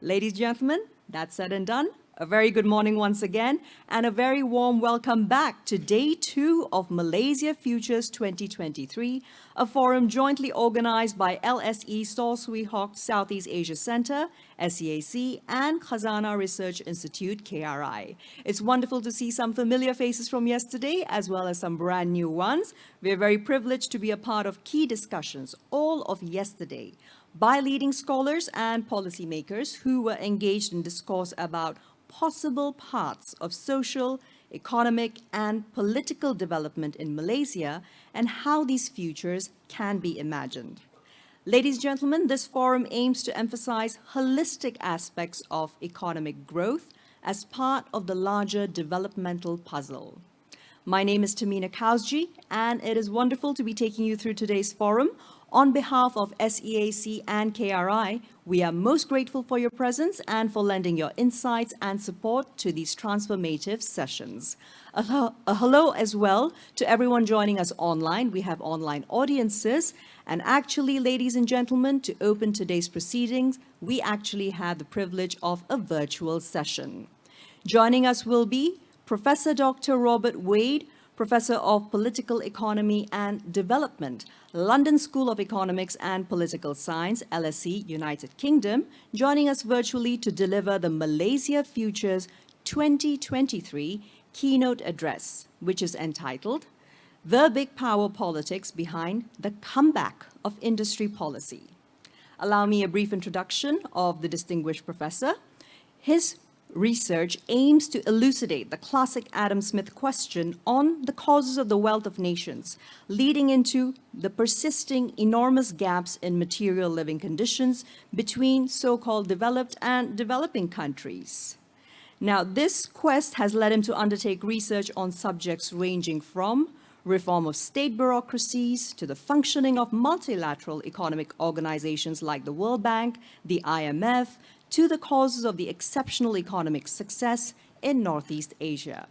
Ladies and gentlemen, that's said and done. A very good morning once again, and a very warm welcome back to day 2 of Malaysia Futures 2023, a forum jointly organized by LSE Salisbury Hawk Southeast Asia Center, SEAC, and Khazanah Research Institute, KRI. It's wonderful to see some familiar faces from yesterday, as well as some brand new ones. We're very privileged to be a part of key discussions, all of yesterday, by leading scholars and policymakers who were engaged in discourse about possible paths of social, economic, and political development in Malaysia and how these futures can be imagined. Ladies and gentlemen, this forum aims to emphasize holistic aspects of economic growth as part of the larger developmental puzzle. My name is Tamina Kausji, and it is wonderful to be taking you through today's forum. On behalf of SEAC and KRI, we are most grateful for your presence and for lending your insights and support to these transformative sessions. A hello as well to everyone joining us online. We have online audiences. And actually, ladies and gentlemen, to open today's proceedings, we actually have the privilege of a virtual session. Joining us will be Professor Dr. Robert Wade, Professor of Political Economy and Development, London School of Economics and Political Science, LSE, United Kingdom, joining us virtually to deliver the Malaysia Futures 2023 Keynote Address, which is entitled, The Big Power Politics Behind the Comeback of Industry Policy. Allow me a brief introduction of the distinguished professor. His research aims to elucidate the classic Adam Smith question on the causes of the wealth of nations, leading into the persisting enormous gaps in material living conditions between so-called developed and developing countries. Now, this quest has led him to undertake research on subjects ranging from reform of state bureaucracies to the functioning of multilateral economic organizations like the World Bank, the IMF, to the causes of the exceptional economic success in Northeast Asia.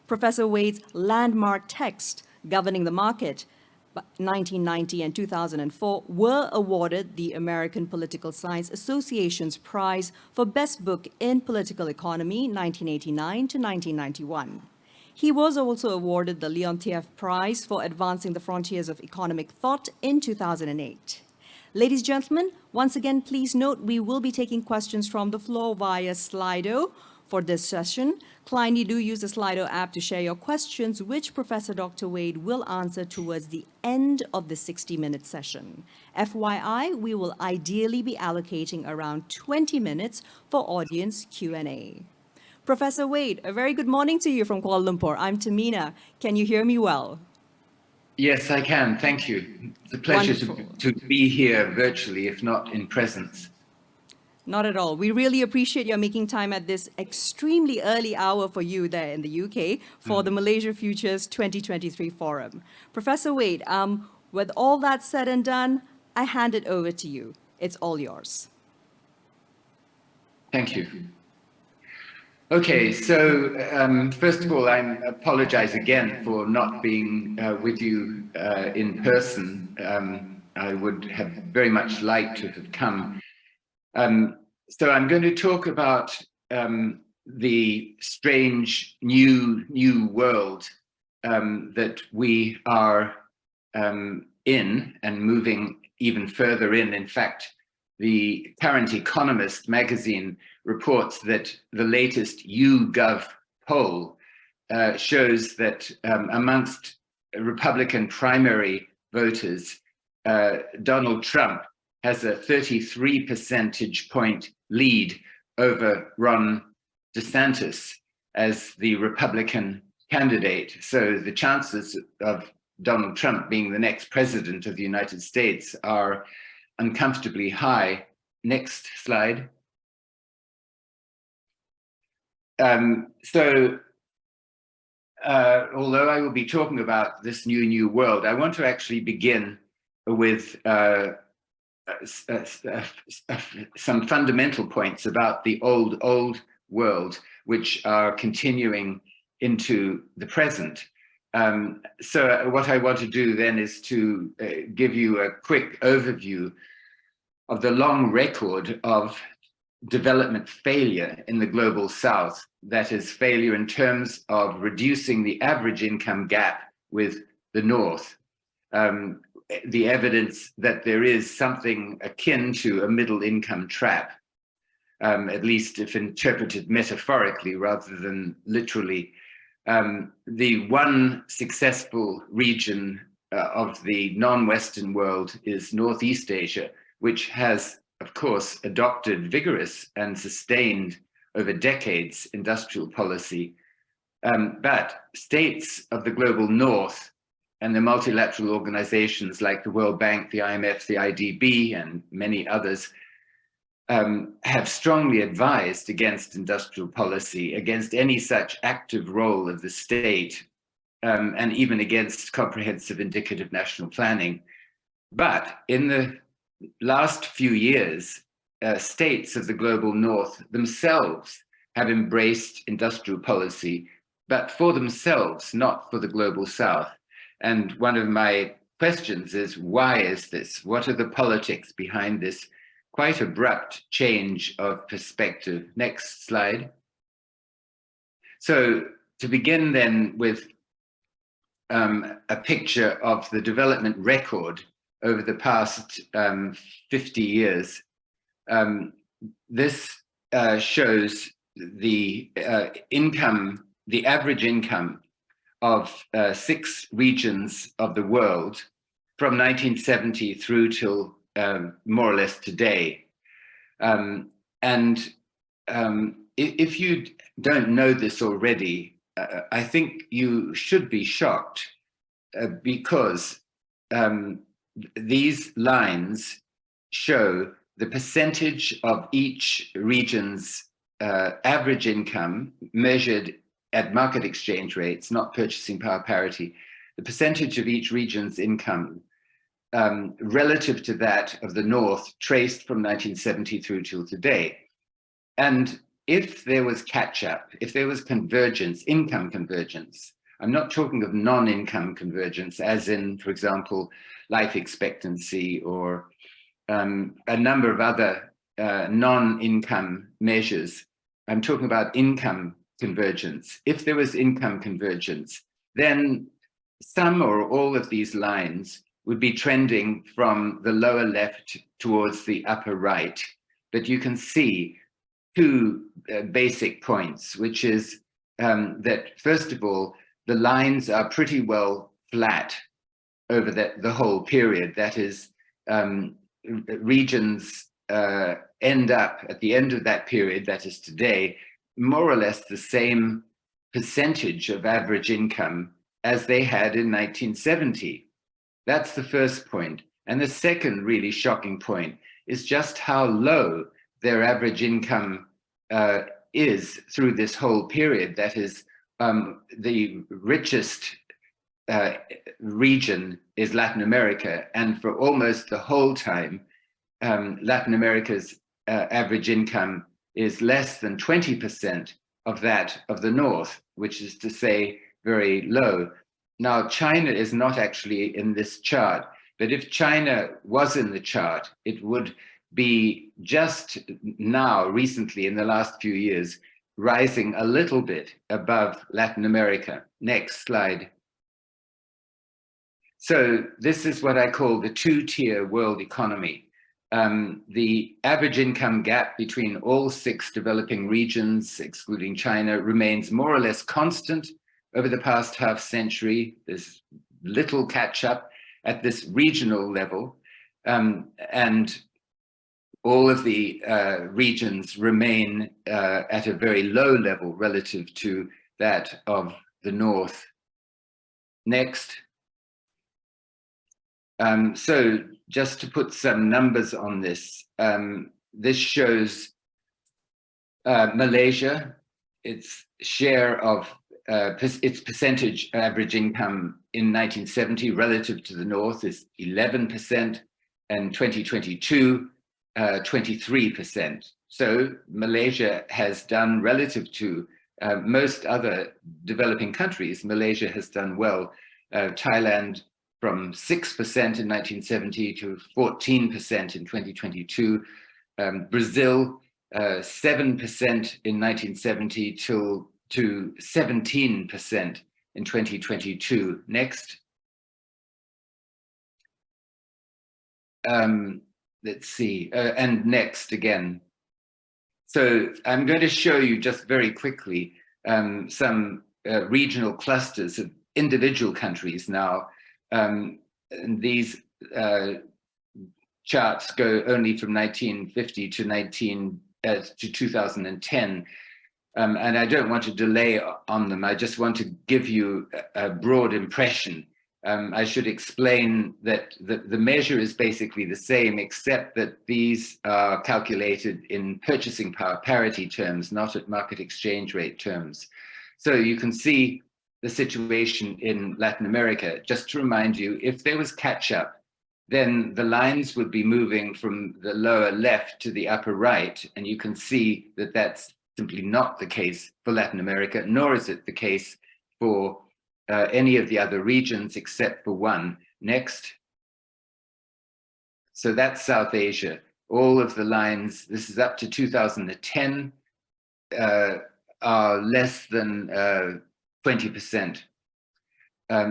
Professor Wade's landmark text, Governing the Market, 1990 and 2004, were awarded the American Political Science Association's Prize for Best Book in Political Economy, 1989 to 1991. He was also awarded the Leontief Prize for Advancing the Frontiers of Economic Thought in 2008. Ladies and gentlemen, once again, please note we will be taking questions from the floor via Slido for this session. Kindly do use the Slido app to share your questions, which Professor Dr. Wade will answer towards the end of the 60-minute session. FYI, we will ideally be allocating around 20 minutes for audience Q&A. Professor Wade, a very good morning to you from Kuala Lumpur. I'm Tamina. Can you hear me well? Yes, I can. Thank you. It's a pleasure to be here virtually, if not in presence. Not at all. We really appreciate your making time at this extremely early hour for you there in the UK for the Malaysia Futures 2023 Forum. Professor Wade, with all that said and done, I hand it over to you. It's all yours. Thank you. Okay, so first of all, I apologize again for not being with you in person. I would have very much liked to have come. So I'm going to talk about the strange new world that we are in and moving even further in. In fact, the Current Economist magazine reports that the latest YouGov poll shows that amongst Republican primary voters, Donald Trump has a 33 percentage point lead over Ron DeSantis as the Republican candidate. So the chances of Donald Trump being the next president of the United States are uncomfortably high. Next slide. Although I will be talking about this new world, I want to actually begin with some fundamental points about the old world, which are continuing into the present. So what I want to do then is to give you a quick overview of the long record of development failure in the global south, that is failure in terms of reducing the average income gap with the north. The evidence that there is something akin to a middle income trap, at least if interpreted metaphorically rather than literally. The one successful region of the non-Western world is Northeast Asia, which has, of course, adopted vigorous and sustained over decades industrial policy. But states of the global north and the multilateral organizations like the World Bank, the IMF, the IDB, and many others have strongly advised against industrial policy, against any such active role of the state, and even against comprehensive indicative national planning. But in the last few years, states of the global north themselves have embraced industrial policy, but for themselves, not for the global south. And one of my questions is, why is this? What are the politics behind this quite abrupt change of perspective? Next slide. So to begin then with a picture of the development record over the past 50 years. This shows the income, the average income of 6 regions of the world from 1970 through till more or less today. If you don't know this already, I think you should be shocked because these lines show the percentage of each region's average income measured at market exchange rates, not purchasing power parity, the percentage of each region's income relative to that of the North, traced from 1970 through till today. And if there was catch-up, if there was convergence, income convergence, I'm not talking of non-income convergence, as in, for example, life expectancy or a number of other non-income measures. I'm talking about income convergence. If there was income convergence, then some or all of these lines would be trending from the lower left towards the upper right. But you can see 2 basic points, which is that, first of all, the lines are pretty well flat over the whole period. That is, regions end up at the end of that period, that is today, more or less the same percentage of average income as they had in 1970. That's the first point. And the second really shocking point is just how low their average income is through this whole period. That is, the richest region is Latin America, and for almost the whole time, Latin America's average income is less than 20% of that of the North, which is to say very low. Now, China is not actually in this chart, but if China was in the chart, it would be just now, recently, in the last few years, rising a little bit above Latin America. Next slide. So this is what I call the 2-tier world economy. The average income gap between all 6 developing regions, excluding China, remains more or less constant over the past half century. There's little catch up at this regional level, and all of the regions remain at a very low level relative to that of the North. Next. So just to put some numbers on this, this shows Malaysia, its share of its percentage average income in 1970 relative to the North is 11%, and 2022, 23%. So Malaysia has done, relative to most other developing countries, Malaysia has done well. Thailand from 6% in 1970 to 14% in 2022. Brazil 7% in 1970 to 17% in 2022. Next. Let's see, and next again. So I'm going to show you just very quickly some regional clusters of individual countries now. And these charts go only from 1950 to 2010. And I don't want to delay on them. I just want to give you a broad impression. I should explain that the measure is basically the same, except that these are calculated in purchasing power parity terms, not at market exchange rate terms. So you can see the situation in Latin America. Just to remind you, if there was catch up, then the lines would be moving from the lower left to the upper right. And you can see that that's simply not the case for Latin America, nor is it the case for any of the other regions except for one. Next. So that's South Asia. All of the lines, this is up to 2010, are less than 20%.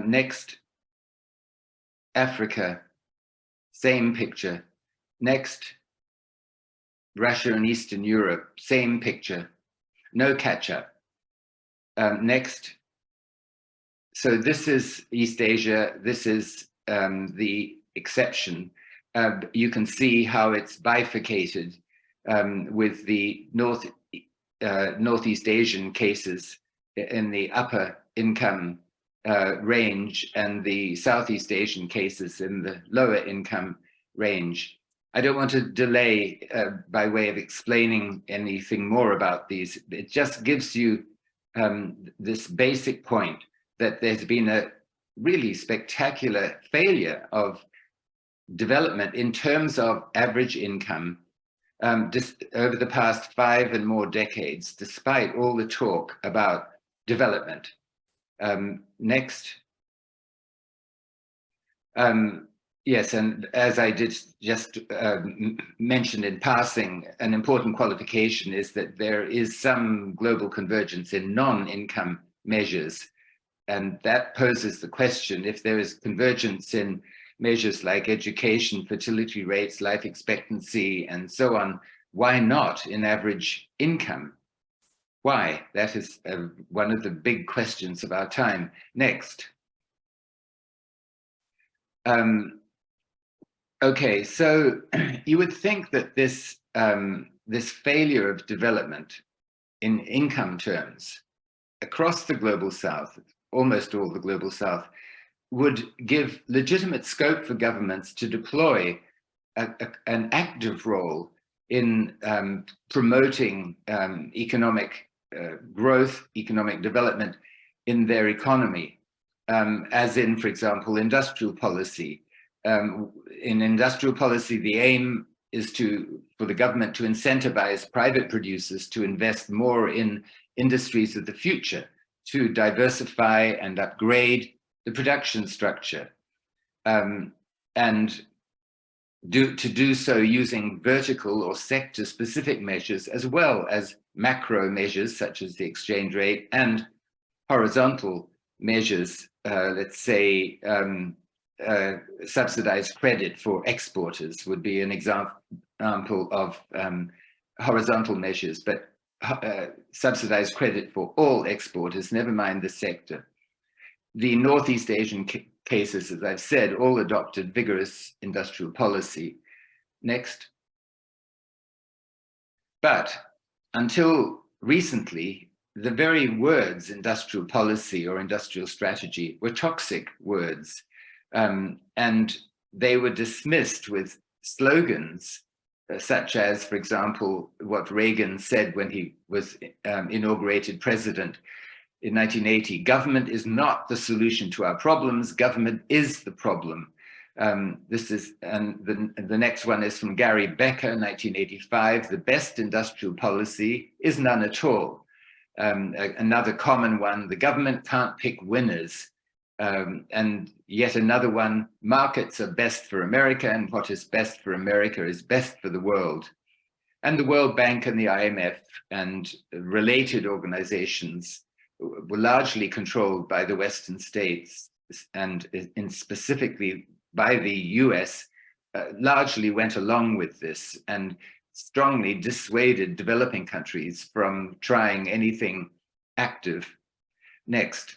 Next. Africa, same picture. Next. Russia and Eastern Europe, same picture. No catch-up. Next. So this is East Asia. This is the exception. You can see how it's bifurcated with the Northeast Asian cases in the upper income range and the Southeast Asian cases in the lower income range. I don't want to delay by way of explaining anything more about these. It just gives you this basic point that there's been a really spectacular failure of development in terms of average income just over the past 5 and more decades, despite all the talk about development. Next. Yes, and as I did just mention in passing, an important qualification is that there is some global convergence in non-income measures. And that poses the question, if there is convergence in measures like education, fertility rates, life expectancy, and so on, why not in average income? Why? That is one of the big questions of our time. Next. Okay, so you would think that this failure of development in income terms across the global south, almost all the global south, would give legitimate scope for governments to deploy an active role in promoting economic growth, economic development in their economy, as in, for example, industrial policy. In industrial policy, the aim is for the government to incentivize private producers to invest more in industries of the future, to diversify and upgrade the production structure, and to do so using vertical or sector-specific measures, as well as macro measures such as the exchange rate, and horizontal measures, let's say subsidized credit for exporters would be an example of horizontal measures, but subsidized credit for all exporters, never mind the sector. The Northeast Asian cases, as I've said, all adopted vigorous industrial policy. Next. But until recently, the very words industrial policy or industrial strategy were toxic words, and they were dismissed with slogans such as, for example, what Reagan said when he was inaugurated president in 1980, government is not the solution to our problems, government is the problem. This is, and the next one is from Gary Becker, 1985, the best industrial policy is none at all. Another common one, the government can't pick winners. And yet another one, markets are best for America, and what is best for America is best for the world. And the World Bank and the IMF and related organizations were largely controlled by the Western states, and specifically by the US, largely went along with this and strongly dissuaded developing countries from trying anything active. Next.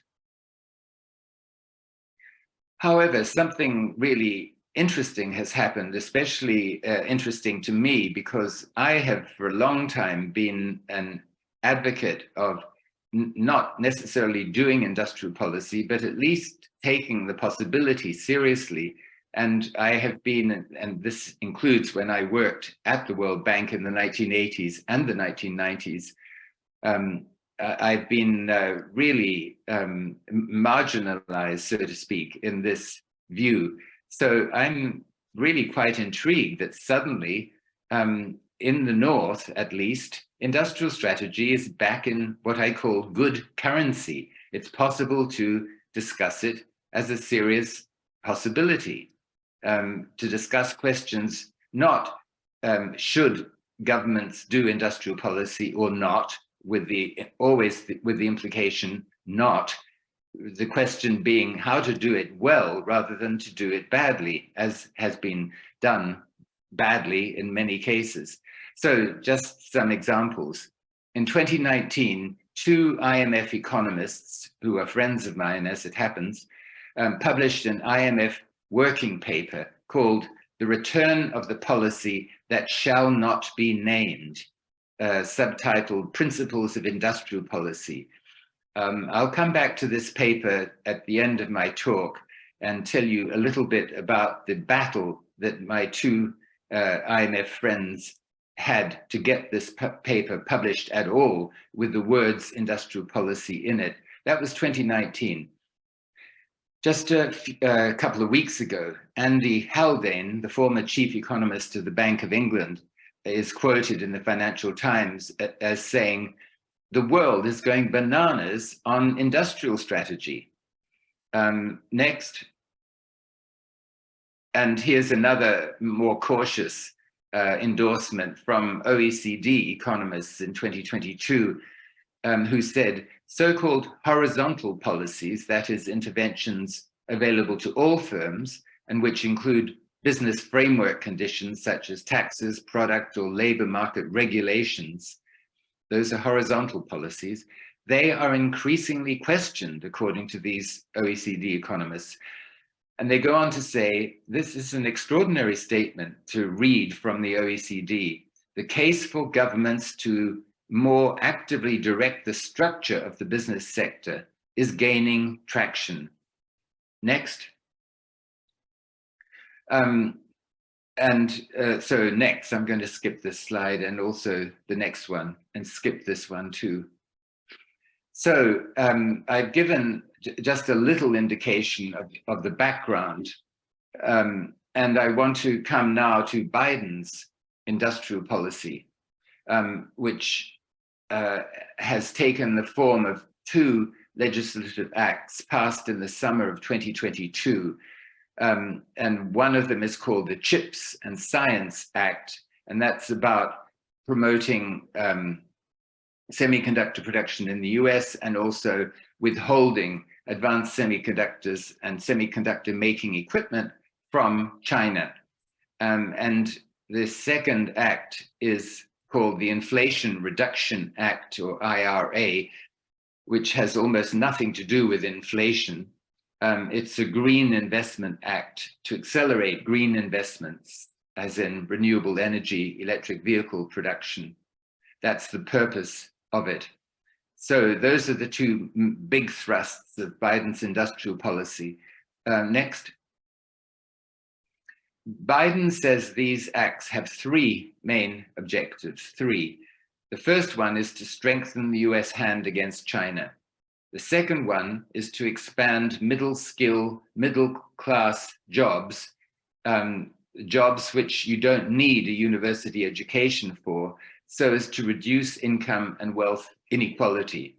However, something really interesting has happened, especially interesting to me, because I have for a long time been an advocate of not necessarily doing industrial policy, but at least taking the possibility seriously. And I have been, and this includes when I worked at the World Bank in the 1980s and the 1990s, I've been really marginalized, so to speak, in this view. So I'm really quite intrigued that suddenly, in the North at least, industrial strategy is back in what I call good currency. It's possible to discuss it as a serious possibility, to discuss questions not should governments do industrial policy or not, always with the implication not, the question being how to do it well rather than to do it badly, as has been done badly in many cases. So just some examples. In 2019, two IMF economists, who are friends of mine as it happens, published an IMF working paper called The Return of the Policy That Shall Not Be Named, subtitled Principles of Industrial Policy. I'll come back to this paper at the end of my talk and tell you a little bit about the battle that my two IMF friends had to get this paper published at all with the words industrial policy in it. That was 2019. Just a couple of weeks ago, Andy Haldane, the former chief economist of the Bank of England, is quoted in the Financial Times as saying, the world is going bananas on industrial strategy. Next. And here's another more cautious endorsement from OECD economists in 2022, who said, so-called horizontal policies, that is interventions available to all firms and which include business framework conditions such as taxes, product or labor market regulations, those are horizontal policies, they are increasingly questioned according to these OECD economists. And they go on to say, this is an extraordinary statement to read from the OECD. The case for governments to more actively direct the structure of the business sector is gaining traction. Next. So next, I'm going to skip this slide and also the next one and skip this one too. So I've given just a little indication of the background. And I want to come now to Biden's industrial policy, which has taken the form of two legislative acts passed in the summer of 2022. And one of them is called the CHIPS and Science Act, and that's about promoting semiconductor production in the US and also withholding advanced semiconductors and semiconductor making equipment from China. And the second act is called the Inflation Reduction Act, or IRA, which has almost nothing to do with inflation. It's a Green Investment Act to accelerate green investments, as in renewable energy, electric vehicle production. That's the purpose of it. So those are the two big thrusts of Biden's industrial policy. Next. Biden says these acts have three main objectives, three. The first one is to strengthen the US hand against China. The second one is to expand middle-skill, middle-class jobs, jobs which you don't need a university education for, so as to reduce income and wealth inequality.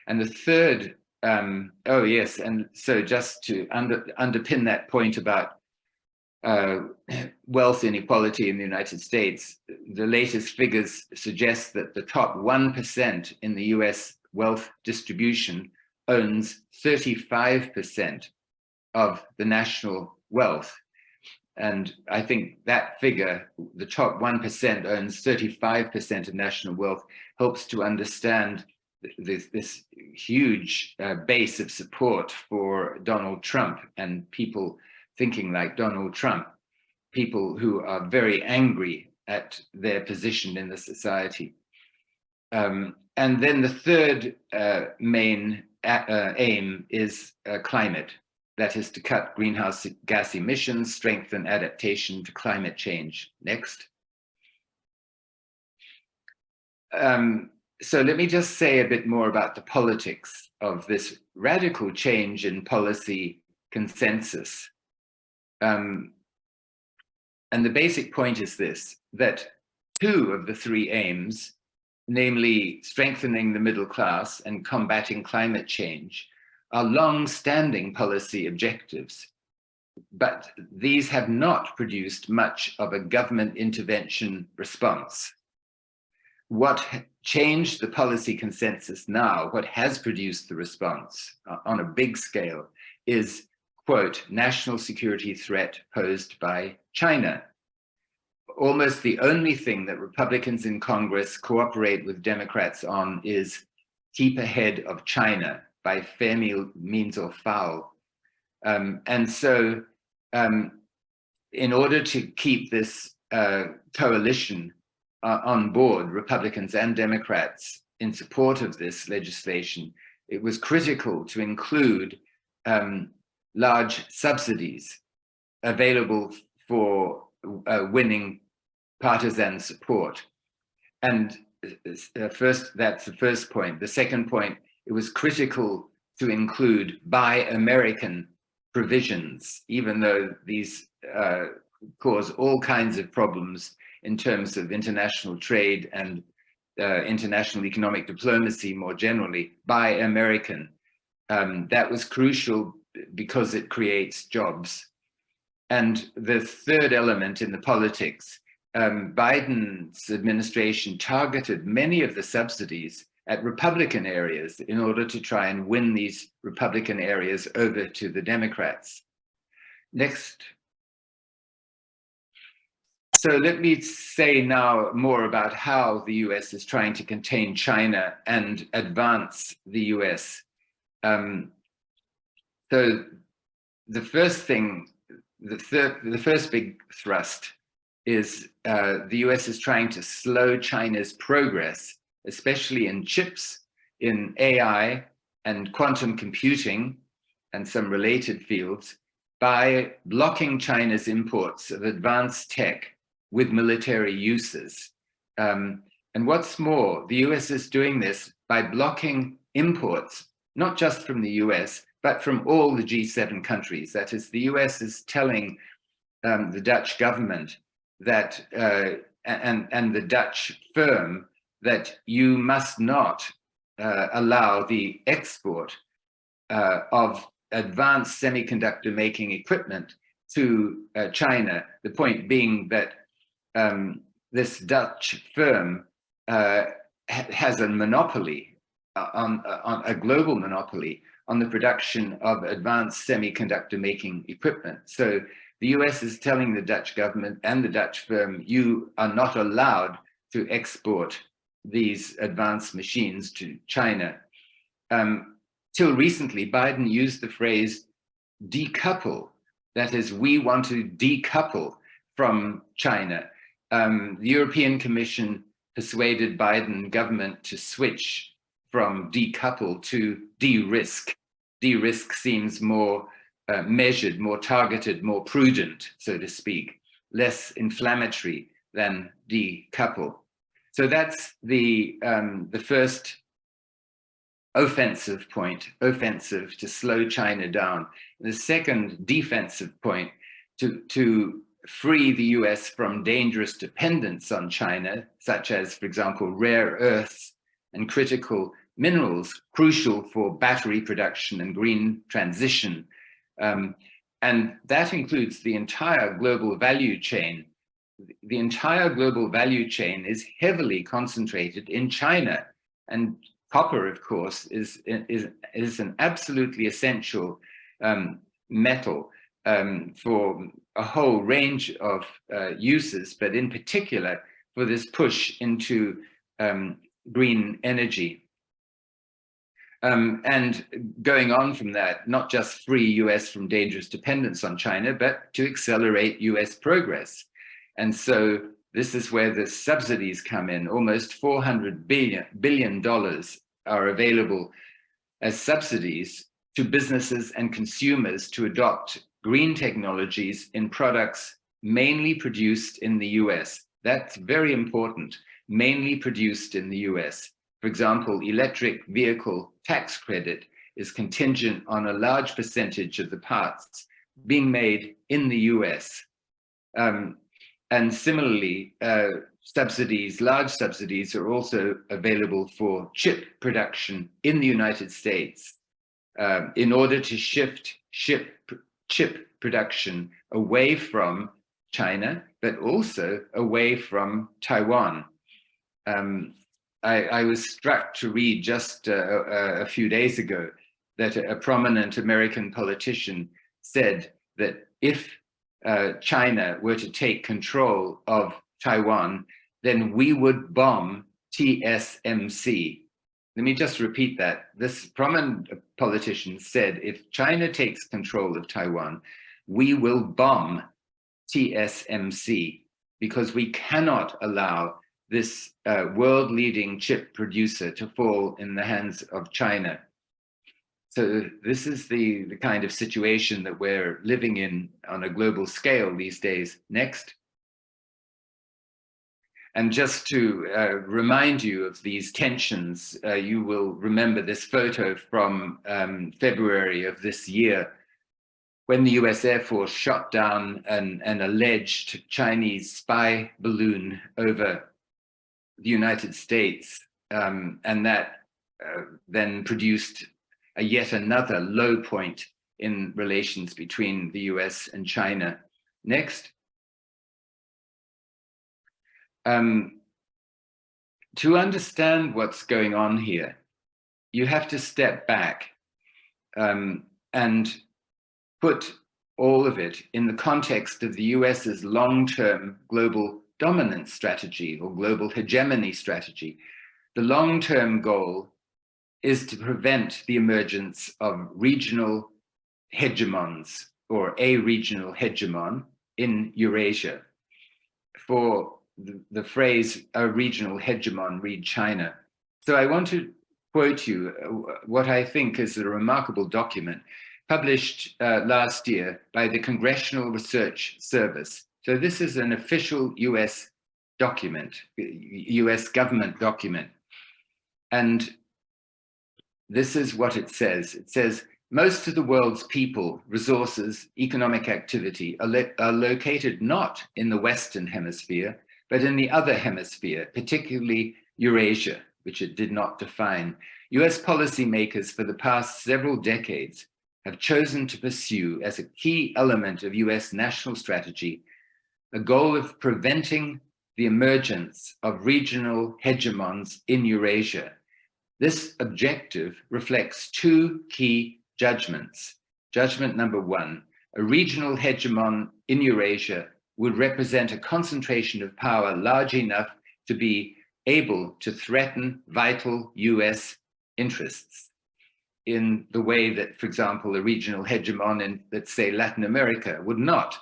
And the third, oh yes, and so just to underpin that point about uh, wealth inequality in the United States, the latest figures suggest that the top 1% in the US wealth distribution owns 35% of the national wealth. And I think that figure, the top 1% owns 35% of national wealth, helps to understand this huge base of support for Donald Trump and people thinking like Donald Trump, people who are very angry at their position in the society. And then the third main aim is climate. That is to cut greenhouse gas emissions, strengthen adaptation to climate change. Next. So let me just say a bit more about the politics of this radical change in policy consensus. And the basic point is this, that two of the three aims, namely strengthening the middle class and combating climate change, are long-standing policy objectives, but these have not produced much of a government intervention response. What changed the policy consensus now, what has produced the response on a big scale, is, quote, national security threat posed by China. Almost the only thing that Republicans in Congress cooperate with Democrats on is keep ahead of China by fair means or foul. And so in order to keep this coalition on board, Republicans and Democrats, in support of this legislation, it was critical to include large subsidies available for winning partisan support. And first, that's the first point. The second point, it was critical to include Buy American provisions, even though these cause all kinds of problems in terms of international trade and international economic diplomacy more generally. Buy American. That was crucial because it creates jobs. And the third element in the politics, Biden's administration targeted many of the subsidies at Republican areas in order to try and win these Republican areas over to the Democrats. Next. So let me say now more about how the US is trying to contain China and advance the US. So the first thing, the first big thrust is the US is trying to slow China's progress, especially in chips, in AI and quantum computing and some related fields, by blocking China's imports of advanced tech with military uses. And what's more, the US is doing this by blocking imports, not just from the US, but from all the G7 countries. That is, the US is telling the Dutch government that, and the Dutch firm, that you must not allow the export of advanced semiconductor making equipment to China. The point being that this Dutch firm has a monopoly, on a global monopoly on the production of advanced semiconductor making equipment. So the US is telling the Dutch government and the Dutch firm, you are not allowed to export these advanced machines to China. Till recently, Biden used the phrase decouple. That is, we want to decouple from China. The European Commission persuaded Biden government to switch from decouple to de-risk. De-risk seems more measured, more targeted, more prudent, so to speak, less inflammatory than decouple. So that's the first offensive point, offensive to slow China down. The second defensive point, to free the US from dangerous dependence on China, such as, for example, rare earths and critical minerals, crucial for battery production and green transition. And that includes the entire global value chain. The entire global value chain is heavily concentrated in China. And copper, of course, is an absolutely essential metal for a whole range of uses, but in particular for this push into green energy. And going on from that, not just free US from dangerous dependence on China, but to accelerate US progress. And so this is where the subsidies come in. Almost $400 billion are available as subsidies to businesses and consumers to adopt green technologies in products mainly produced in the US. That's very important, mainly produced in the US. For example, electric vehicle tax credit is contingent on a large percentage of the parts being made in the US. And similarly, large subsidies are also available for chip production in the United States in order to shift chip production away from China, but also away from Taiwan. I was struck to read just a few days ago that a prominent American politician said that if China were to take control of Taiwan, then we would bomb TSMC. Let me just repeat that. This prominent politician said, if China takes control of Taiwan, we will bomb TSMC because we cannot allow this world-leading chip producer to fall in the hands of China. So this is the kind of situation that we're living in on a global scale these days. Next. And just to remind you of these tensions, you will remember this photo from February of this year, when the US Air Force shot down an alleged Chinese spy balloon over the United States, and that then produced yet another low point in relations between the US and China. Next. To understand what's going on here, you have to step back and put all of it in the context of the US's long-term global dominance strategy or global hegemony strategy. The long-term goal is to prevent the emergence of regional hegemons or a regional hegemon in Eurasia. For the phrase a regional hegemon, read China. So I want to quote you what I think is a remarkable document published last year by the Congressional Research Service. So this is an official US document, US government document. And this is what it says. It says, most of the world's people, resources, economic activity are located not in the Western Hemisphere, but in the other hemisphere, particularly Eurasia, which it did not define. US policymakers for the past several decades have chosen to pursue as a key element of US national strategy a goal of preventing the emergence of regional hegemons in Eurasia. This objective reflects two key judgments. Judgment number one, a regional hegemon in Eurasia would represent a concentration of power large enough to be able to threaten vital US interests in the way that, for example, a regional hegemon in, let's say, Latin America would not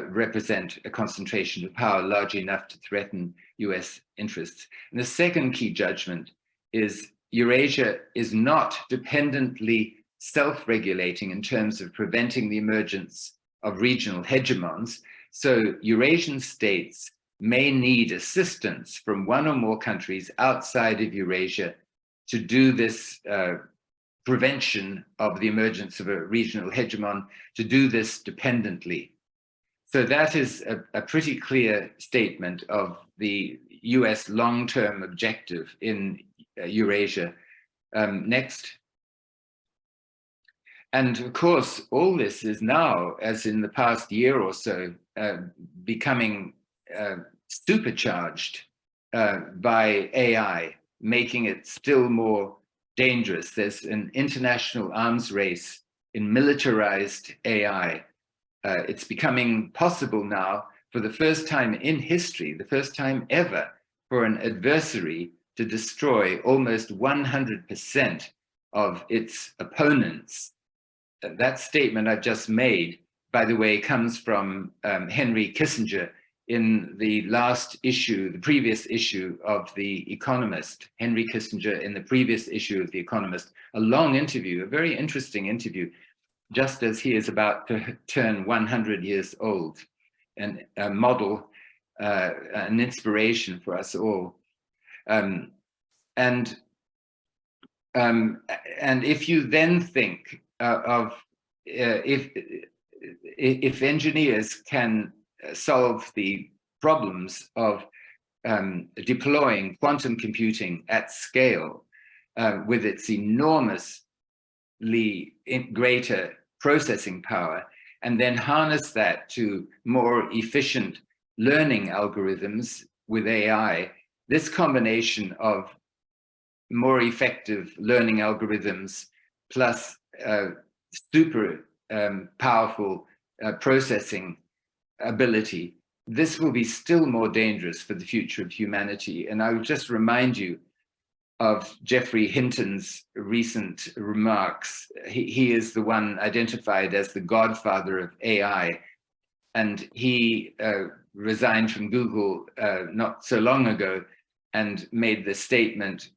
represent a concentration of power large enough to threaten US interests. And the second key judgment is Eurasia is not dependently self-regulating in terms of preventing the emergence of regional hegemons. So Eurasian states may need assistance from one or more countries outside of Eurasia to do this prevention of the emergence of a regional hegemon, to do this dependently. So that is a pretty clear statement of the US long-term objective in Eurasia. Next. And of course, all this is now, as in the past year or so, becoming supercharged by AI, making it still more dangerous. There's an international arms race in militarized AI. It's becoming possible now for the first time in history, the first time ever, for an adversary to destroy almost 100% of its opponents. That statement I've just made, by the way, comes from Henry Kissinger in the last issue, the previous issue of The Economist. Henry Kissinger in the previous issue of The Economist, a long interview, a very interesting interview, just as he is about to turn 100 years old, and a model, an inspiration for us all. And if you then think of if engineers can solve the problems of deploying quantum computing at scale with its enormously greater processing power, and then harness that to more efficient learning algorithms with AI, this combination of more effective learning algorithms plus super powerful processing ability, this will be still more dangerous for the future of humanity. And I would just remind you of Geoffrey Hinton's recent remarks. He is the one identified as the godfather of AI, and he resigned from Google not so long ago and made the statement,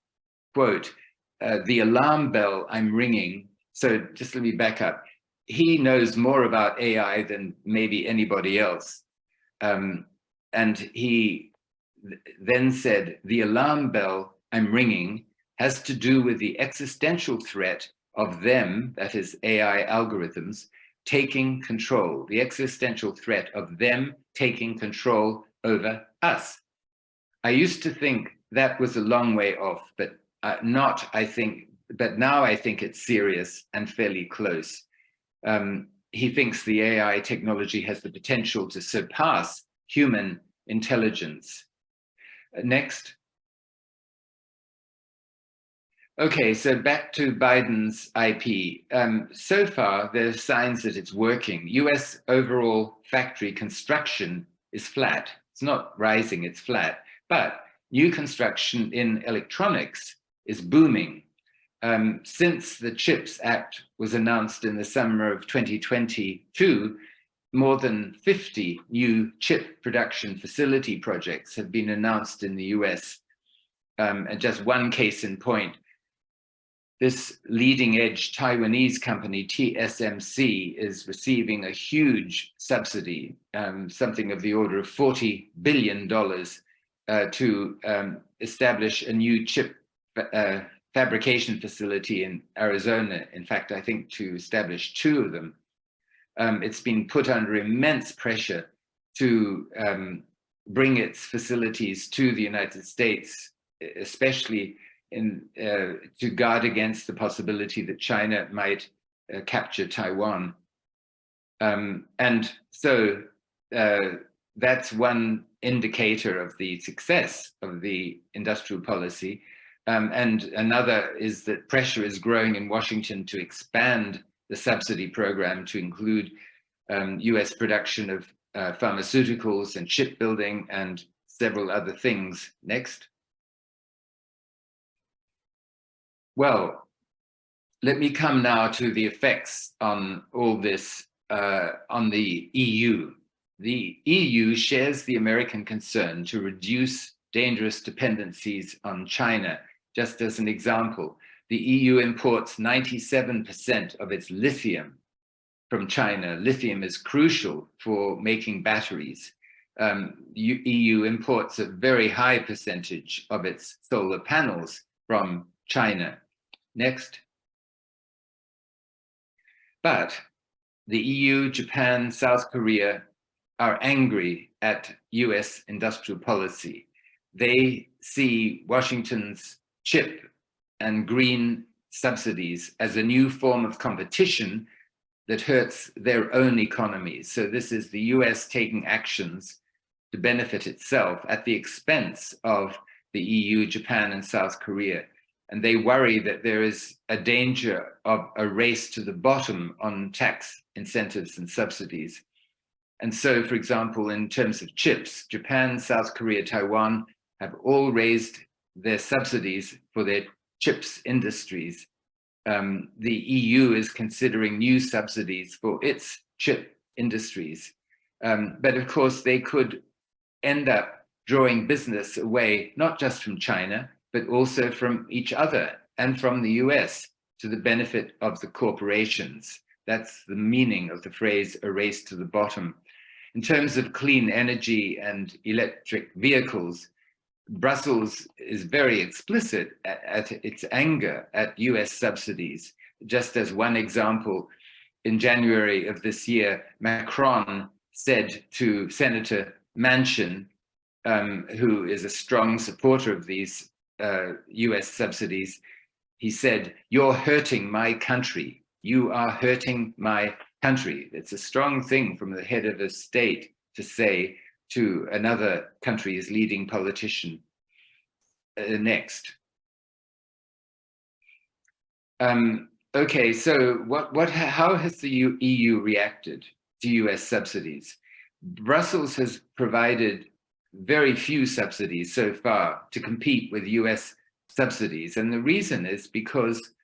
quote, "The alarm bell I'm ringing." So just let me back up. He knows more about AI than maybe anybody else. And he then said, "The alarm bell I'm ringing has to do with the existential threat of them," that is AI algorithms, "taking control, the existential threat of them taking control over us." I used to think that was a long way off, but now I think it's serious and fairly close. He thinks the AI technology has the potential to surpass human intelligence. Next. Okay, so back to Biden's IP. So far, there's signs that it's working. US overall factory construction is flat. It's not rising, it's flat. But new construction in electronics is booming. Since the CHIPS Act was announced in the summer of 2022, more than 50 new chip production facility projects have been announced in the US. And just one case in point, this leading edge Taiwanese company, TSMC, is receiving a huge subsidy, something of the order of $40 billion to establish a new chip fabrication facility in Arizona. In fact, I think to establish 2 of them. It's been put under immense pressure to bring its facilities to the United States, especially to guard against the possibility that China might capture Taiwan. And so that's one indicator of the success of the industrial policy. And another is that pressure is growing in Washington to expand the subsidy program to include US production of pharmaceuticals and shipbuilding and several other things. Next. Well, let me come now to the effects on all this on the EU. The EU shares the American concern to reduce dangerous dependencies on China. Just as an example, the EU imports 97% of its lithium from China. Lithium is crucial for making batteries. EU imports a very high percentage of its solar panels from China. Next. But the EU, Japan, South Korea are angry at US industrial policy. They see Washington's chip and green subsidies as a new form of competition that hurts their own economies. So this is the US taking actions to benefit itself at the expense of the EU, Japan, and South Korea. And they worry that there is a danger of a race to the bottom on tax incentives and subsidies. And so, for example, in terms of chips, Japan, South Korea, Taiwan have all raised their subsidies for their chips industries. The EU is considering new subsidies for its chip industries. But of course, they could end up drawing business away, not just from China, but also from each other and from the US to the benefit of the corporations. That's the meaning of the phrase, a race to the bottom. In terms of clean energy and electric vehicles, Brussels is very explicit at its anger at US subsidies. Just as one example, in January of this year, Macron said to Senator Manchin, who is a strong supporter of these US subsidies, he said, "You're hurting my country. You are hurting my country." It's a strong thing from the head of a state to say to another country's leading politician. Next. Okay, so how has the EU reacted to US subsidies? Brussels has provided very few subsidies so far to compete with US subsidies. And the reason is because,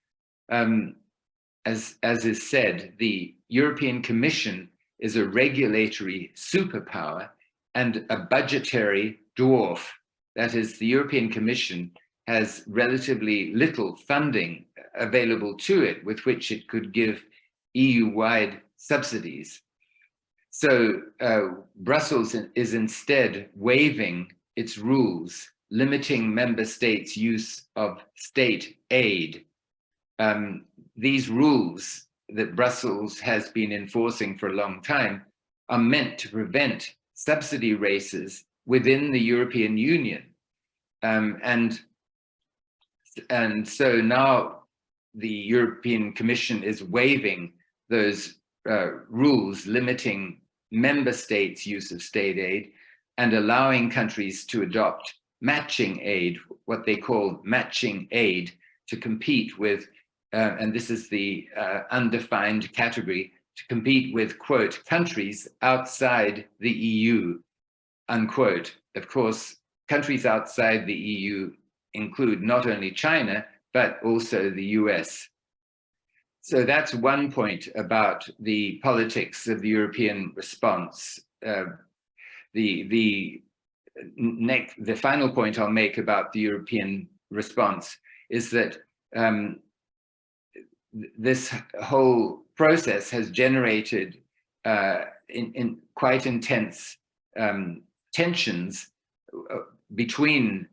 as is said, the European Commission is a regulatory superpower and a budgetary dwarf. That is, the European Commission has relatively little funding available to it with which it could give EU-wide subsidies. So Brussels is instead waiving its rules, limiting member states' use of state aid. These rules that Brussels has been enforcing for a long time are meant to prevent subsidy races within the European Union. And so now the European Commission is waiving those rules limiting member states' use of state aid and allowing countries to adopt matching aid, what they call matching aid, to compete with, and this is the undefined category, to compete with, quote, countries outside the EU, unquote. Of course, countries outside the EU include not only China, but also the US. So that's one point about the politics of the European response. The final point I'll make about the European response is that this whole process has generated in quite intense tensions between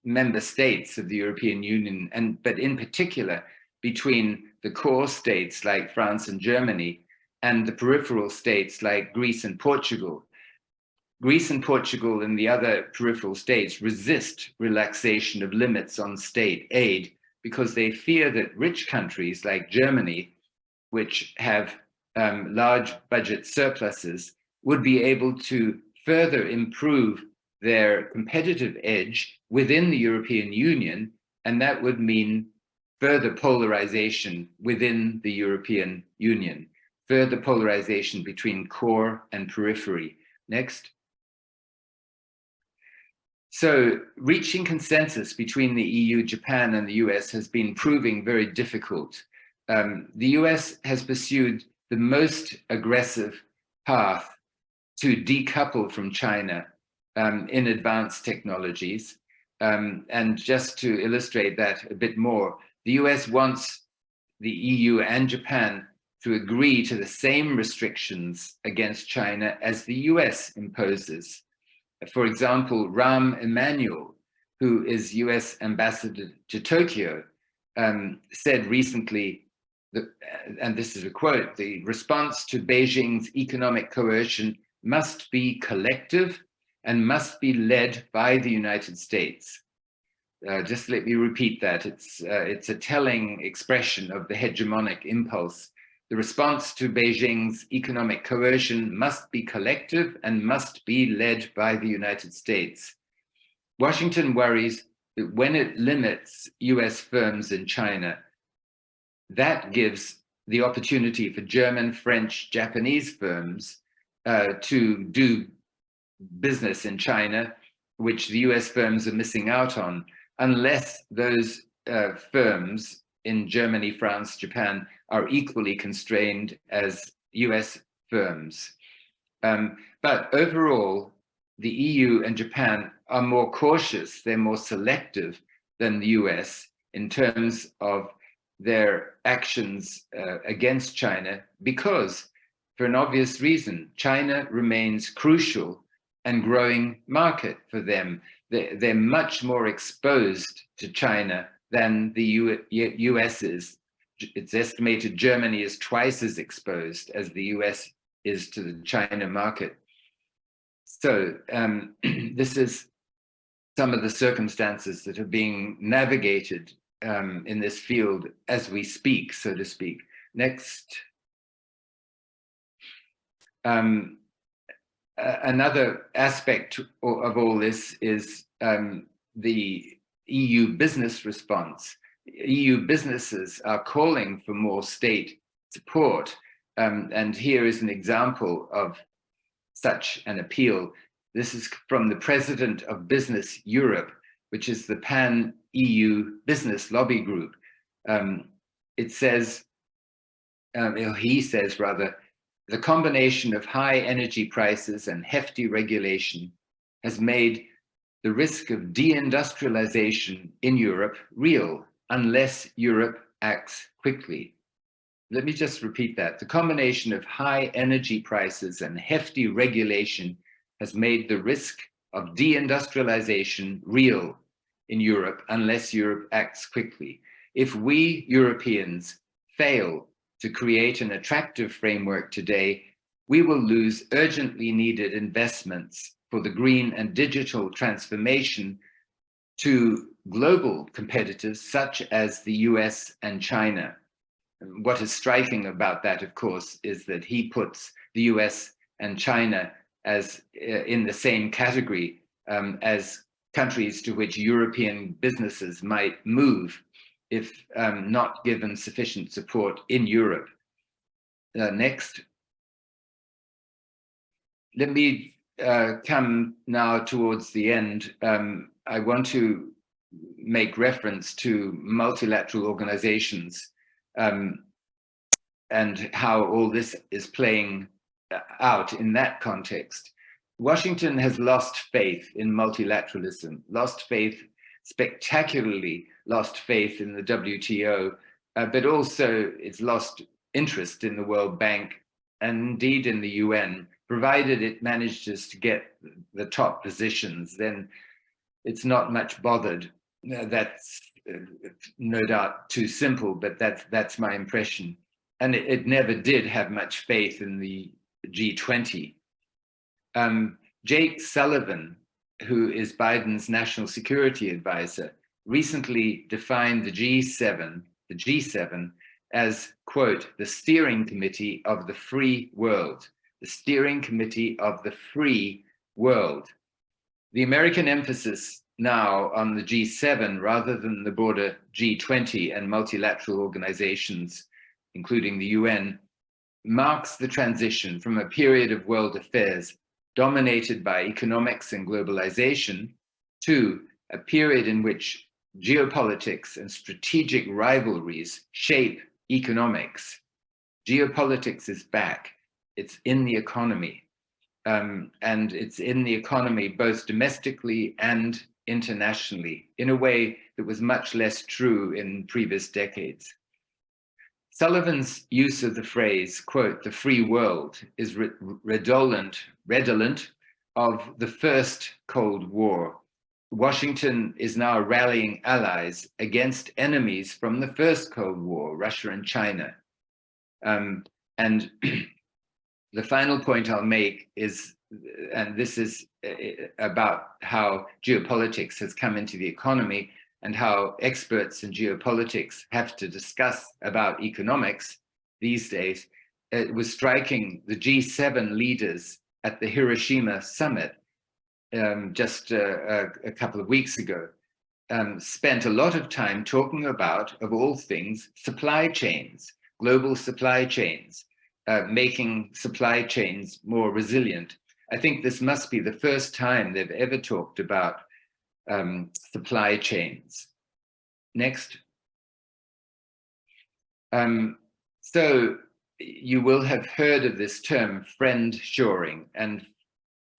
member states of the European Union, but in particular between the core states like France and Germany and the peripheral states like Greece and Portugal. Greece and Portugal and the other peripheral states resist relaxation of limits on state aid because they fear that rich countries like Germany, which have large budget surpluses, would be able to further improve their competitive edge within the European Union, and that would mean further polarization within the European Union, further polarization between core and periphery. Next. So reaching consensus between the EU, Japan, and the US has been proving very difficult. The US has pursued the most aggressive path to decouple from China in advanced technologies. And just to illustrate that a bit more, the US wants the EU and Japan to agree to the same restrictions against China as the US imposes. For example, Rahm Emanuel, who is US ambassador to Tokyo, said recently, and this is a quote, "The response to Beijing's economic coercion must be collective and must be led by the United States." Just let me repeat that. It's a telling expression of the hegemonic impulse. The response to Beijing's economic coercion must be collective and must be led by the United States. Washington worries that when it limits US firms in China, that gives the opportunity for German, French, Japanese firms to do business in China, which the US firms are missing out on, unless those firms in Germany, France, Japan are equally constrained as US firms. But overall, the EU and Japan are more cautious, they're more selective than the US in terms of their actions against China, because for an obvious reason, China remains crucial and growing market for them. They're much more exposed to China than the US is. It's estimated Germany is twice as exposed as the US is to the China market. So this is some of the circumstances that are being navigated in this field as we speak, so to speak. Next. Another aspect of all this is the EU business response. EU businesses are calling for more state support. And here is an example of such an appeal. This is from the president of Business Europe, which is the pan-EU business lobby group. It says, he says rather, the combination of high energy prices and hefty regulation has made the risk of deindustrialization in Europe real unless Europe acts quickly. Let me just repeat that. The combination of high energy prices and hefty regulation has made the risk of deindustrialization real in Europe unless Europe acts quickly. If we Europeans fail to create an attractive framework today, we will lose urgently needed investments for the green and digital transformation to global competitors such as the US and China. What is striking about that, of course, is that he puts the US and China as in the same category as countries to which European businesses might move if not given sufficient support in Europe. Next. Let me come now towards the end. I want to make reference to multilateral organizations and how all this is playing out in that context. Washington has lost faith in multilateralism, spectacularly lost faith in the WTO, but also it's lost interest in the World Bank and indeed in the UN. Provided it manages to get the top positions, then it's not much bothered. That's no doubt too simple, but that's my impression. And it never did have much faith in the G20. Jake Sullivan, who is Biden's national security advisor, recently defined the G7 as, quote, the steering committee of the free world. The steering committee of the free world. The American emphasis now on the G7 rather than the broader G20 and multilateral organizations, including the UN, marks the transition from a period of world affairs dominated by economics and globalization to a period in which geopolitics and strategic rivalries shape economics. Geopolitics is back. It's in the economy, and it's in the economy both domestically and internationally in a way that was much less true in previous decades. Sullivan's use of the phrase, quote, the free world is redolent of the first Cold War. Washington is now rallying allies against enemies from the first Cold War, Russia and China. And the final point I'll make is, and this is about how geopolitics has come into the economy, and how experts in geopolitics have to discuss about economics these days, it was striking. The G7 leaders at the Hiroshima summit just a couple of weeks ago spent a lot of time talking about, of all things, supply chains, global supply chains, making supply chains more resilient. I think this must be the first time they've ever talked about supply chains. Next. So you will have heard of this term friend-shoring, and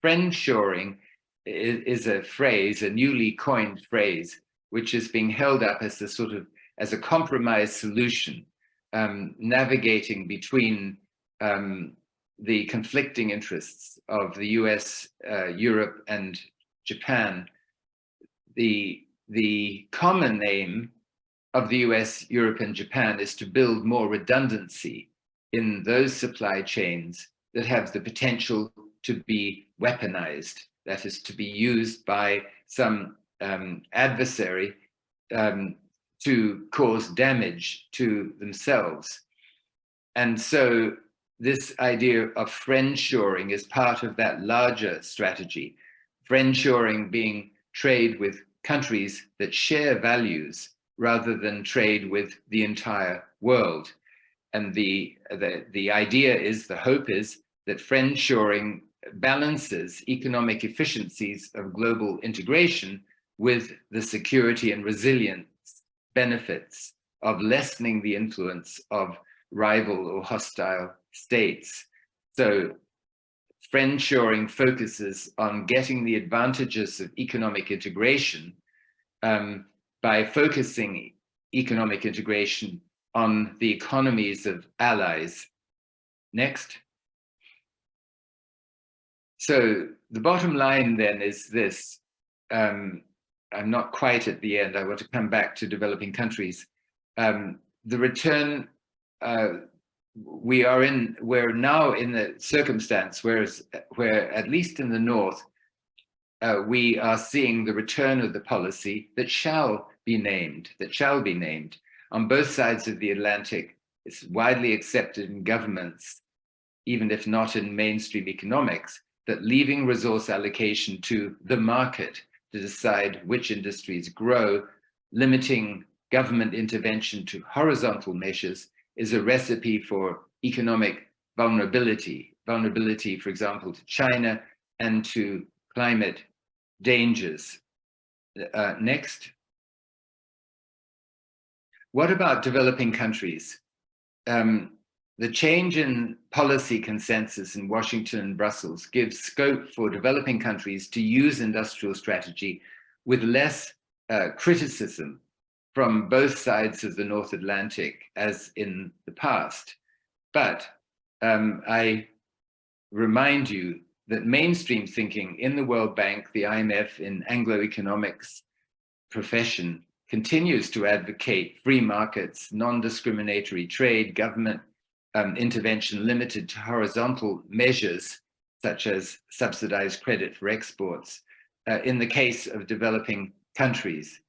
friend-shoring is a phrase, a newly coined phrase, which is being held up as a sort of, as a compromise solution, navigating between the conflicting interests of the US, Europe, and Japan. The common aim of the US, Europe, and Japan is to build more redundancy in those supply chains that have the potential to be weaponized, that is, to be used by some adversary to cause damage to themselves. And so this idea of friend-shoring is part of that larger strategy. Friend-shoring being trade with countries that share values rather than trade with the entire world. And the idea is, the hope is, that friend-shoring balances economic efficiencies of global integration with the security and resilience benefits of lessening the influence of rival or hostile states. So friend-shoring focuses on getting the advantages of economic integration by focusing economic integration on the economies of allies. Next. So the bottom line then is this. I'm not quite at the end. I want to come back to developing countries. The return, we're now in the circumstance where at least in the North, we are seeing the return of the policy that shall be named, on both sides of the Atlantic. It's widely accepted in governments, even if not in mainstream economics, that leaving resource allocation to the market to decide which industries grow, limiting government intervention to horizontal measures, is a recipe for economic vulnerability, for example, to China and to climate dangers. Next. What about developing countries? The change in policy consensus in Washington and Brussels gives scope for developing countries to use industrial strategy with less criticism from both sides of the North Atlantic as in the past. But I remind you that mainstream thinking in the World Bank, the IMF, in Anglo-economics profession continues to advocate free markets, non-discriminatory trade, government intervention limited to horizontal measures, such as subsidized credit for exports, in the case of developing countries.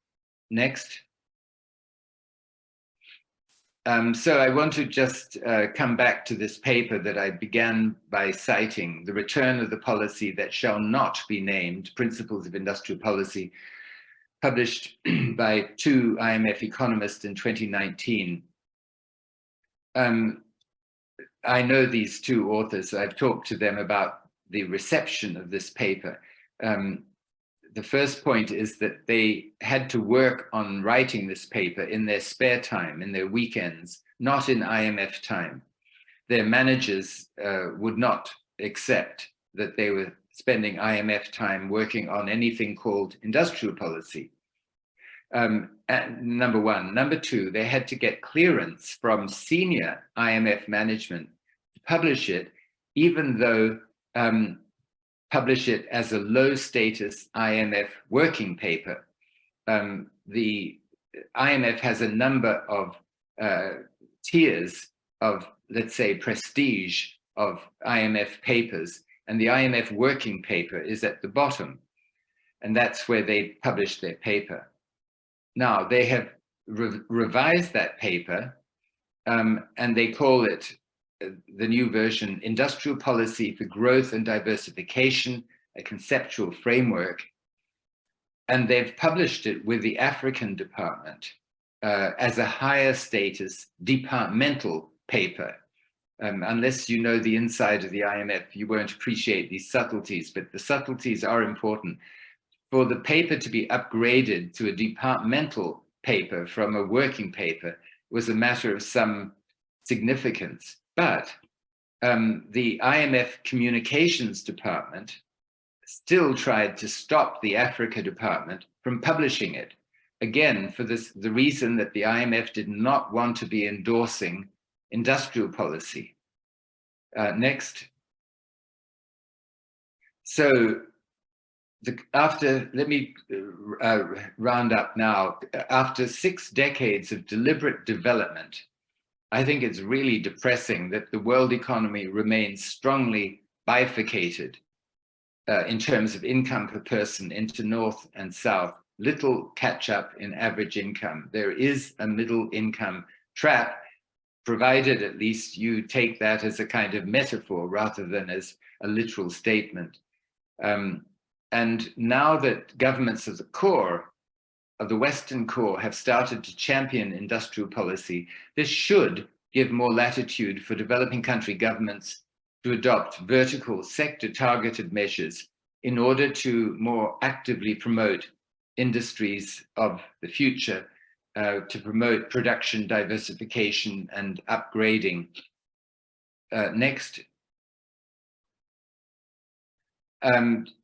Next. So I want to just come back to this paper that I began by citing, The Return of the Policy That Shall Not Be Named, Principles of Industrial Policy, published by two IMF economists in 2019. I know these two authors. I've talked to them about the reception of this paper. The first point is that they had to work on writing this paper in their spare time, in their weekends, not in IMF time. Their managers would not accept that they were spending IMF time working on anything called industrial policy. Number one. Number two, they had to get clearance from senior IMF management to publish it, even though publish it as a low status IMF working paper. The IMF has a number of tiers of, let's say, prestige of IMF papers, and the IMF working paper is at the bottom, and that's where they publish their paper. Now, they have revised that paper, and they call it, the new version, Industrial Policy for Growth and Diversification, a Conceptual Framework. And they've published it with the African department as a higher status departmental paper. Unless you know the inside of the IMF, you won't appreciate these subtleties, but the subtleties are important. For the paper to be upgraded to a departmental paper from a working paper was a matter of some significance. But the IMF communications department still tried to stop the Africa department from publishing it. Again, for the reason that the IMF did not want to be endorsing industrial policy. Next. So let me round up now. After 6 decades of deliberate development, I think it's really depressing that the world economy remains strongly bifurcated in terms of income per person into North and South. Little catch up in average income. There is a middle income trap, provided at least you take that as a kind of metaphor rather than as a literal statement. And now that governments of the core, of the Western core, have started to champion industrial policy, this should give more latitude for developing country governments to adopt vertical sector-targeted measures in order to more actively promote industries of the future, to promote production diversification and upgrading. Next.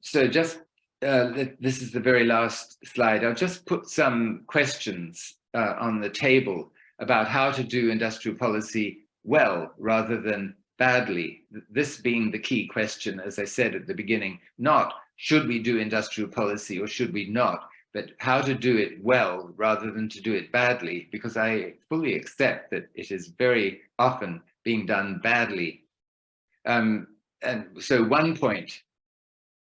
So just, this is the very last slide. I'll just put some questions on the table about how to do industrial policy well rather than badly. This being the key question, as I said at the beginning, not should we do industrial policy or should we not, but how to do it well rather than to do it badly, because I fully accept that it is very often being done badly. And so one point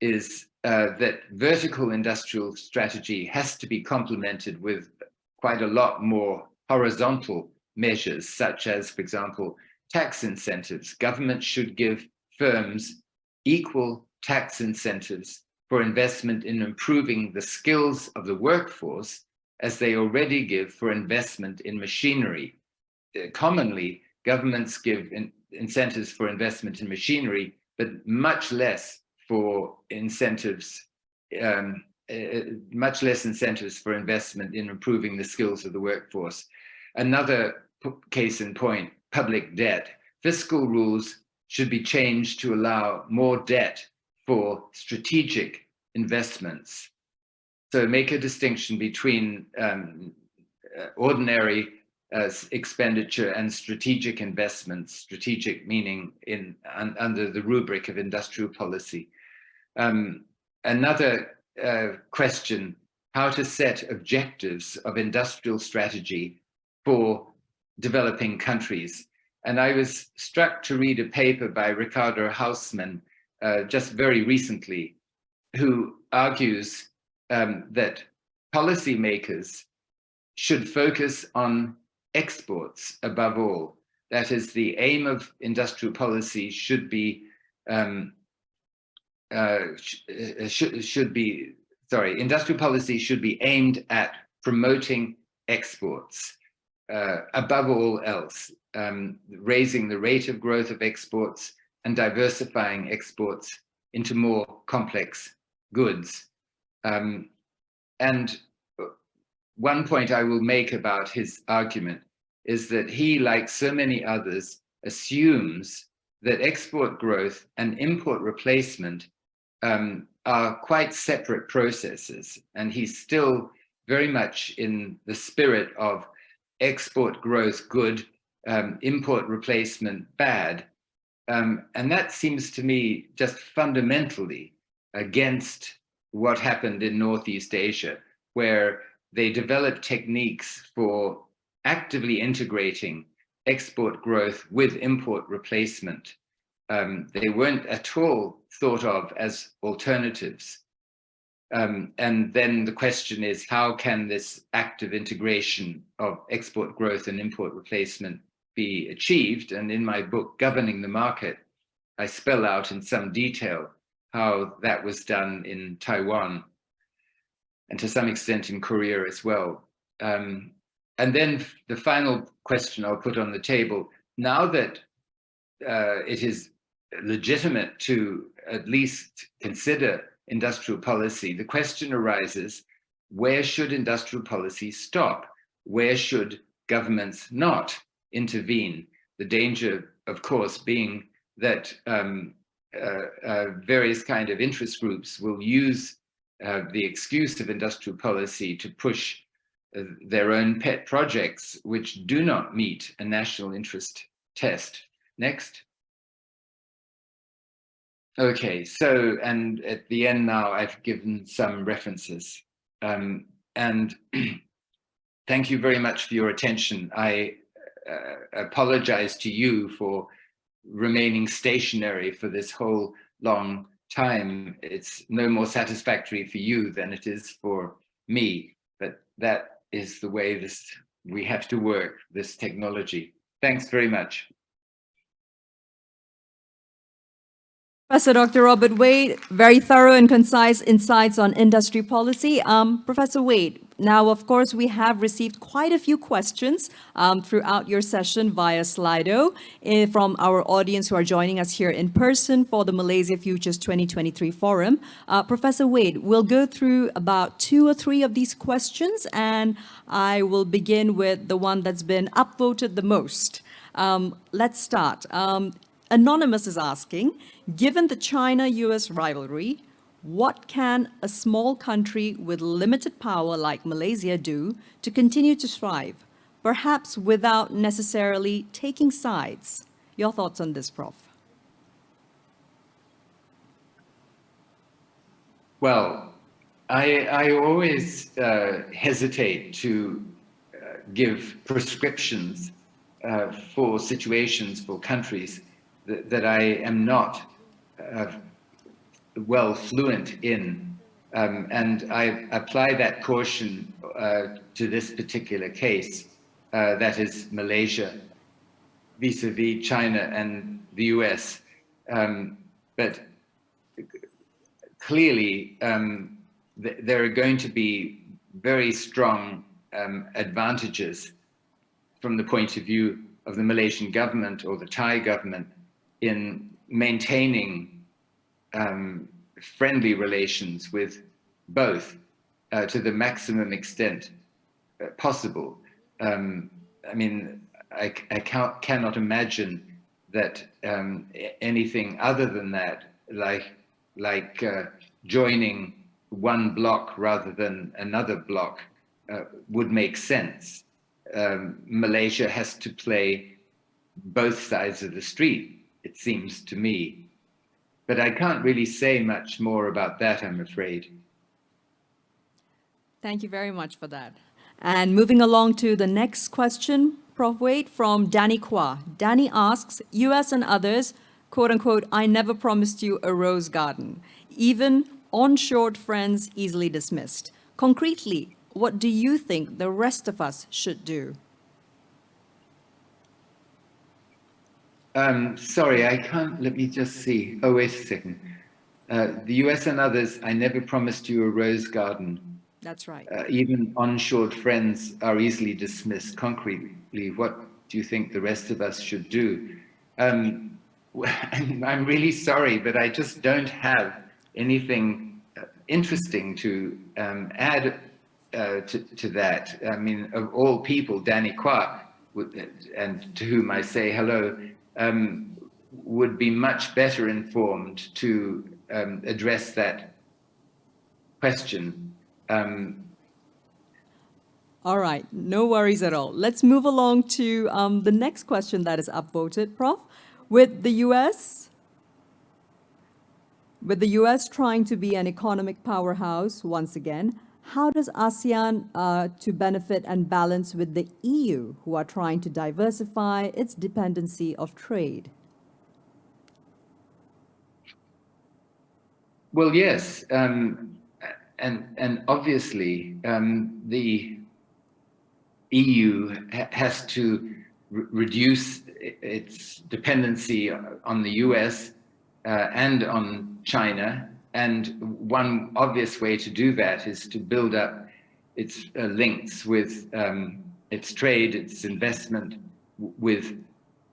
is that vertical industrial strategy has to be complemented with quite a lot more horizontal measures, such as, for example, tax incentives. Government should give firms equal tax incentives for investment in improving the skills of the workforce as they already give for investment in machinery. Commonly, governments give incentives for investment in machinery, but much less for incentives, much less incentives for investment in improving the skills of the workforce. Another case in point, public debt. Fiscal rules should be changed to allow more debt for strategic investments. So make a distinction between ordinary expenditure and strategic investments, strategic meaning under the rubric of industrial policy. Another question, how to set objectives of industrial strategy for developing countries. And I was struck to read a paper by Ricardo Hausmann just very recently, who argues that policymakers should focus on exports above all. That is, the aim of industrial policy should be industrial policy should be aimed at promoting exports above all else, raising the rate of growth of exports and diversifying exports into more complex goods. And one point I will make about his argument is that he, like so many others, assumes that export growth and import replacement are quite separate processes. And he's still very much in the spirit of export growth good, import replacement bad. And that seems to me just fundamentally against what happened in Northeast Asia, where they developed techniques for actively integrating export growth with import replacement. They weren't at all thought of as alternatives. And then the question is, how can this active integration of export growth and import replacement be achieved? And in my book, Governing the Market, I spell out in some detail how that was done in Taiwan and to some extent in Korea as well. And then the final question I'll put on the table, now that it is legitimate to at least consider industrial policy, the question arises, where should industrial policy stop? Where should governments not intervene? The danger, of course, being that various kind of interest groups will use the excuse of industrial policy to push their own pet projects, which do not meet a national interest test. Next. Okay, so, and at the end now, I've given some references. And thank you very much for your attention. I apologize to you for remaining stationary for this whole long time. It's no more satisfactory for you than it is for me, but that is the way we have to work, this technology. Thanks very much. Professor Dr. Robert Wade, very thorough and concise insights on industry policy. Professor Wade, now, of course, we have received quite a few questions throughout your session via Slido from our audience who are joining us here in person for the Malaysia Futures 2023 Forum. Professor Wade, we'll go through about 2 or 3 of these questions, and I will begin with the one that's been upvoted the most. Let's start. Anonymous is asking, given the China-US rivalry, what can a small country with limited power like Malaysia do to continue to thrive, perhaps without necessarily taking sides? Your thoughts on this, Prof? Well, I always hesitate to give prescriptions for situations, for countries that I am not well fluent in. And I apply that caution to this particular case, that is Malaysia, vis-a-vis China and the US. But clearly, there are going to be very strong advantages from the point of view of the Malaysian government or the Thai government in maintaining friendly relations with both to the maximum extent possible. I mean, I cannot imagine that anything other than that, like joining one bloc rather than another bloc, would make sense. Malaysia has to play both sides of the street, it seems to me. But I can't really say much more about that, I'm afraid. Thank you very much for that. And moving along to the next question, Prof. Wade, from Danny Kwa. Danny asks, US and others, quote unquote, I never promised you a rose garden. Even on-shored friends easily dismissed. Concretely, what do you think the rest of us should do? Sorry, I can't, let me just see. Oh, wait a second. The US and others, I never promised you a rose garden. That's right. Even on-shored friends are easily dismissed. Concretely, what do you think the rest of us should do? I'm really sorry, but I just don't have anything interesting to add to that. I mean, of all people, Danny Kwa, and to whom I say hello, would be much better informed to address that question. All right, no worries at all. Let's move along to the next question that is upvoted, Prof. With the US trying to be an economic powerhouse once again, how does ASEAN to benefit and balance with the EU, who are trying to diversify its dependency of trade? Well, yes. and obviously the EU has to reduce its dependency on the US and on China. And one obvious way to do that is to build up its links with its trade, its investment with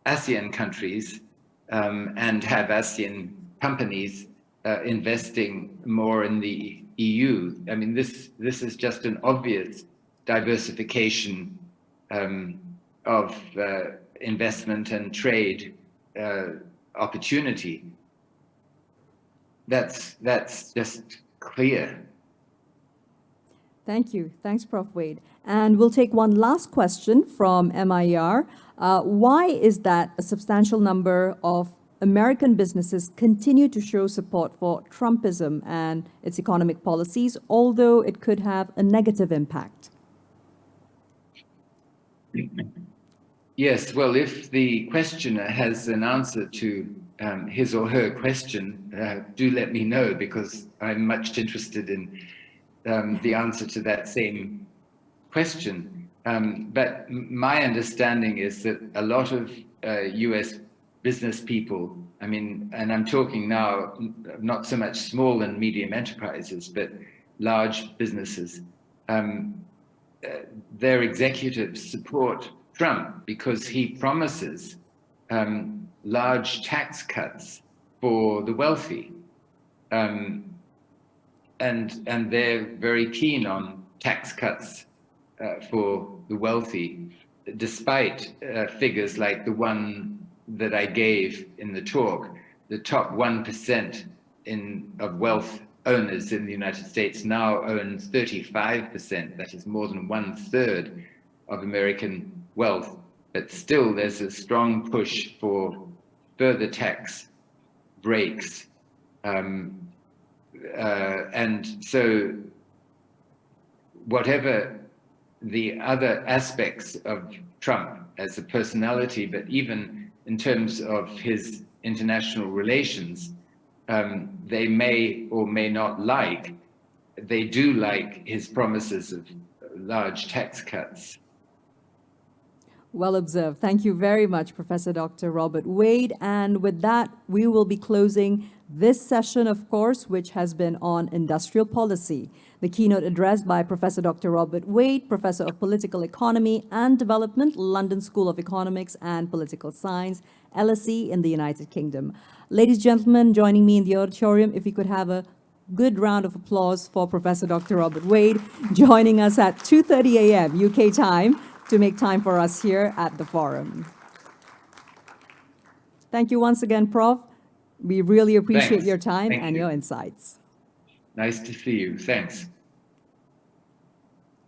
ASEAN countries, and have ASEAN companies investing more in the EU. I mean, this is just an obvious diversification of investment and trade opportunity. That's just clear. Thank you. Thanks, Prof. Wade. And we'll take one last question from MIR. Why is that a substantial number of American businesses continue to show support for Trumpism and its economic policies, although it could have a negative impact? Yes, well, if the questioner has an answer to his or her question, do let me know, because I'm much interested in the answer to that same question. But my understanding is that a lot of US business people, I mean, and I'm talking now not so much small and medium enterprises, but large businesses, their executives support Trump because he promises large tax cuts for the wealthy. And they're very keen on tax cuts for the wealthy, despite figures like the one that I gave in the talk. The top 1% of wealth owners in the United States now own 35%. That is more than 1/3 of American wealth. But still, there's a strong push for further tax breaks. And so whatever the other aspects of Trump as a personality, but even in terms of his international relations, they may or may not like, they do like his promises of large tax cuts. Well observed. Thank you very much, Professor Dr. Robert Wade. And with that, we will be closing this session, of course, which has been on industrial policy. The keynote address by Professor Dr. Robert Wade, Professor of Political Economy and Development, London School of Economics and Political Science, LSE in the United Kingdom. Ladies and gentlemen, joining me in the auditorium, if we could have a good round of applause for Professor Dr. Robert Wade, joining us at 2:30 a.m. UK time to make time for us here at the forum. Thank you once again, Prof. We really appreciate your time and your insights. Nice to see you. Thanks.